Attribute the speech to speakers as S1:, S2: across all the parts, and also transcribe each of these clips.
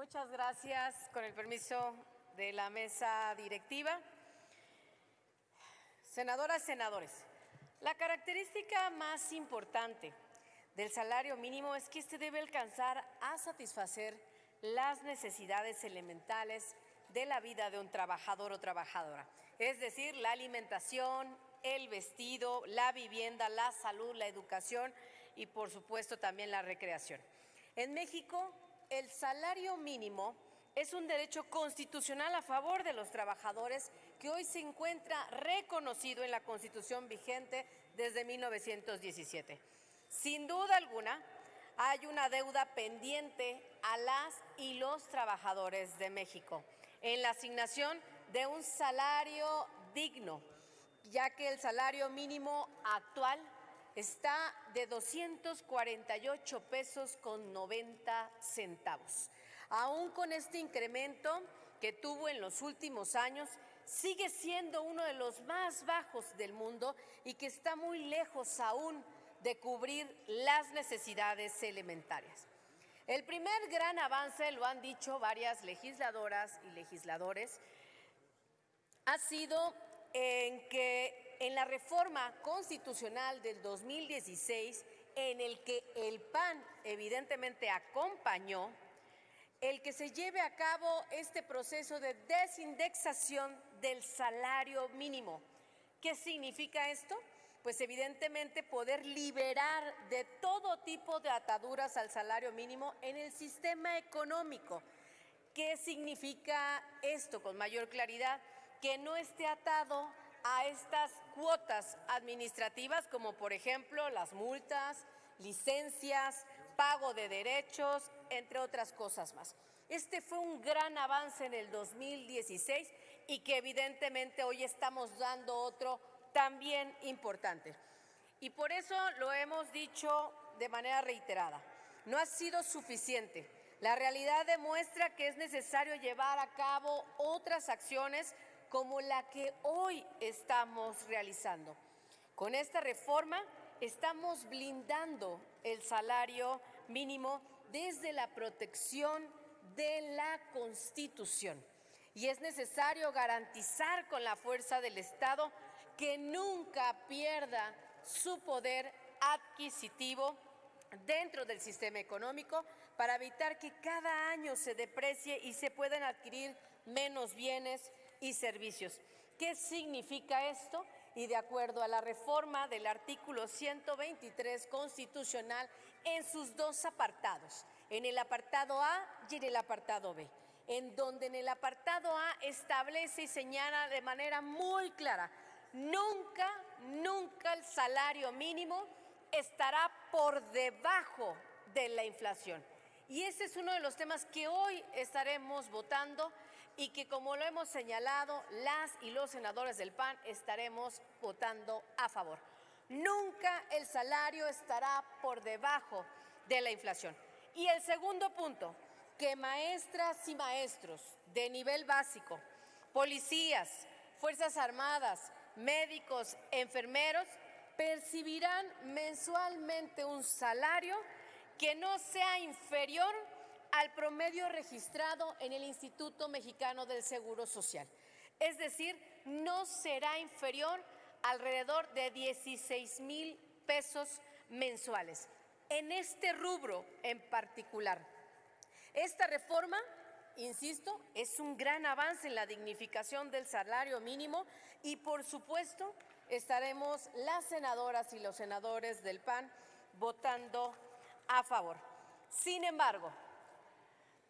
S1: Muchas gracias. Con el permiso de la mesa directiva. Senadoras, senadores, la característica más importante del salario mínimo es que este debe alcanzar a satisfacer las necesidades elementales de la vida de un trabajador o trabajadora, es decir, la alimentación, el vestido, la vivienda, la salud, la educación y, por supuesto, también la recreación. En México, el salario mínimo es un derecho constitucional a favor de los trabajadores que hoy se encuentra reconocido en la Constitución vigente desde 1917. Sin duda alguna, hay una deuda pendiente a las y los trabajadores de México en la asignación de un salario digno, ya que el salario mínimo actual está de 248 pesos con 90 centavos. Aún con este incremento que tuvo en los últimos años, sigue siendo uno de los más bajos del mundo y que está muy lejos aún de cubrir las necesidades elementarias. El primer gran avance, lo han dicho varias legisladoras y legisladores, ha sido en la reforma constitucional del 2016, en el que el PAN evidentemente acompañó, el que se lleve a cabo este proceso de desindexación del salario mínimo. ¿Qué significa esto? Pues evidentemente poder liberar de todo tipo de ataduras al salario mínimo en el sistema económico. ¿Qué significa esto con mayor claridad? Que no esté atado a estas cuotas administrativas como por ejemplo las multas, licencias, pago de derechos, entre otras cosas más. Este fue un gran avance en el 2016 y que evidentemente hoy estamos dando otro también importante. Y por eso lo hemos dicho de manera reiterada, no ha sido suficiente. La realidad demuestra que es necesario llevar a cabo otras acciones como la que hoy estamos realizando. Con esta reforma estamos blindando el salario mínimo desde la protección de la Constitución. Y es necesario garantizar con la fuerza del Estado que nunca pierda su poder adquisitivo dentro del sistema económico para evitar que cada año se deprecie y se puedan adquirir menos bienes y servicios. ¿Qué significa esto? Y de acuerdo a la reforma del artículo 123 constitucional en sus dos apartados, en el apartado A y en el apartado B, en donde en el apartado A establece y señala de manera muy clara: nunca el salario mínimo estará por debajo de la inflación. Y ese es uno de los temas que hoy estaremos votando y que, como lo hemos señalado, las y los senadores del PAN estaremos votando a favor. Nunca el salario estará por debajo de la inflación. Y el segundo punto, que maestras y maestros de nivel básico, policías, Fuerzas Armadas, médicos, enfermeros, percibirán mensualmente un salario que no sea inferior al promedio registrado en el Instituto Mexicano del Seguro Social. Es decir, no será inferior alrededor de 16,000 pesos mensuales. En este rubro en particular, esta reforma, insisto, es un gran avance en la dignificación del salario mínimo y, por supuesto, estaremos las senadoras y los senadores del PAN votando a favor. Sin embargo,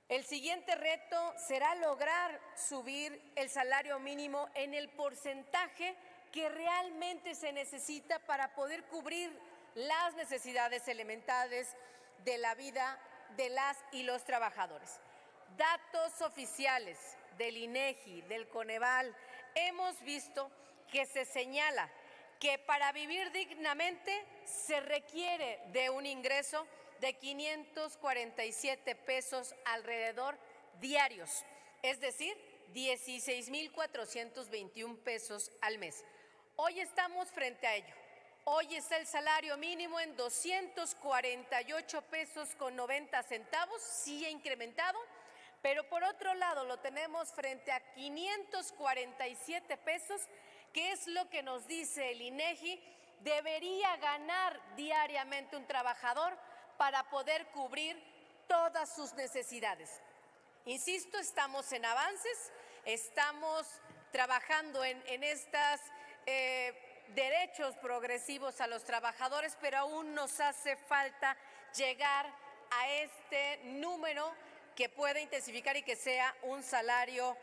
S1: el siguiente reto será lograr subir el salario mínimo en el porcentaje que realmente se necesita para poder cubrir las necesidades elementales de la vida de las y los trabajadores. Datos oficiales del INEGI, del Coneval, hemos visto que se señala que para vivir dignamente se requiere de un ingreso de 547 pesos alrededor diarios, es decir, 16,421 pesos al mes. Hoy estamos frente a ello. Hoy está el salario mínimo en 248 pesos con 90 centavos, sí ha incrementado, pero por otro lado lo tenemos frente a 547 pesos, que es lo que nos dice el INEGI debería ganar diariamente un trabajador para poder cubrir todas sus necesidades. Insisto, estamos en avances, estamos trabajando en estos derechos progresivos a los trabajadores, pero aún nos hace falta llegar a este número que pueda intensificar y que sea un salario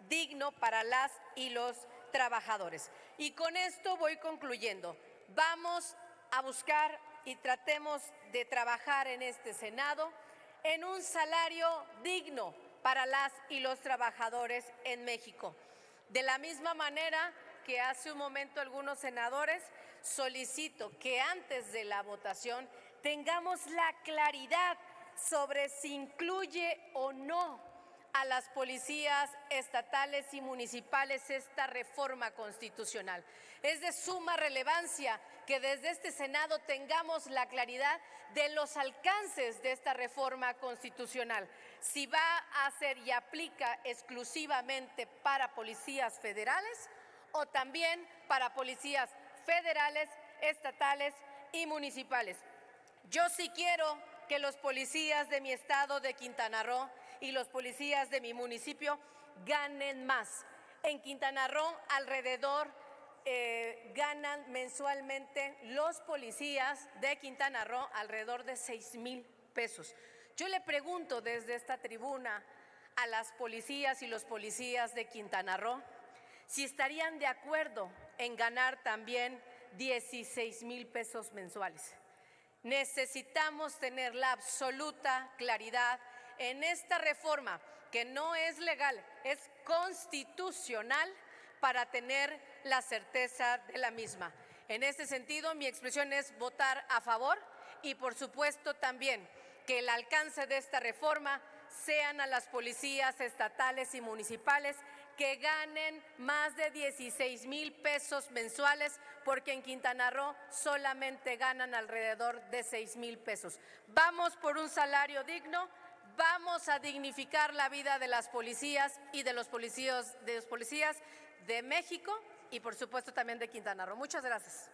S1: digno para las y los trabajadores. Y con esto voy concluyendo. Vamos a buscar y tratemos de trabajar en este Senado en un salario digno para las y los trabajadores en México. De la misma manera que hace un momento algunos senadores, solicito que antes de la votación tengamos la claridad sobre si incluye o no a las policías estatales y municipales esta reforma constitucional. Es de suma relevancia que desde este Senado tengamos la claridad de los alcances de esta reforma constitucional. Si va a ser y aplica exclusivamente para policías federales o también para policías federales, estatales y municipales. Yo sí quiero que los policías de mi estado de Quintana Roo y los policías de mi municipio ganen más. En Quintana Roo alrededor ganan mensualmente los policías de Quintana Roo alrededor de 6,000 pesos. Yo le pregunto desde esta tribuna a las policías y los policías de Quintana Roo si estarían de acuerdo en ganar también 16,000 pesos mensuales. Necesitamos tener la absoluta claridad en esta reforma, que no es legal, es constitucional, para tener la certeza de la misma. En este sentido, mi expresión es votar a favor y, por supuesto, también que el alcance de esta reforma sean a las policías estatales y municipales que ganen más de 16,000 pesos mensuales, porque en Quintana Roo solamente ganan alrededor de 6,000 pesos. Vamos por un salario digno, vamos a dignificar la vida de las policías y de los policías de México y, por supuesto, también de Quintana Roo. Muchas gracias.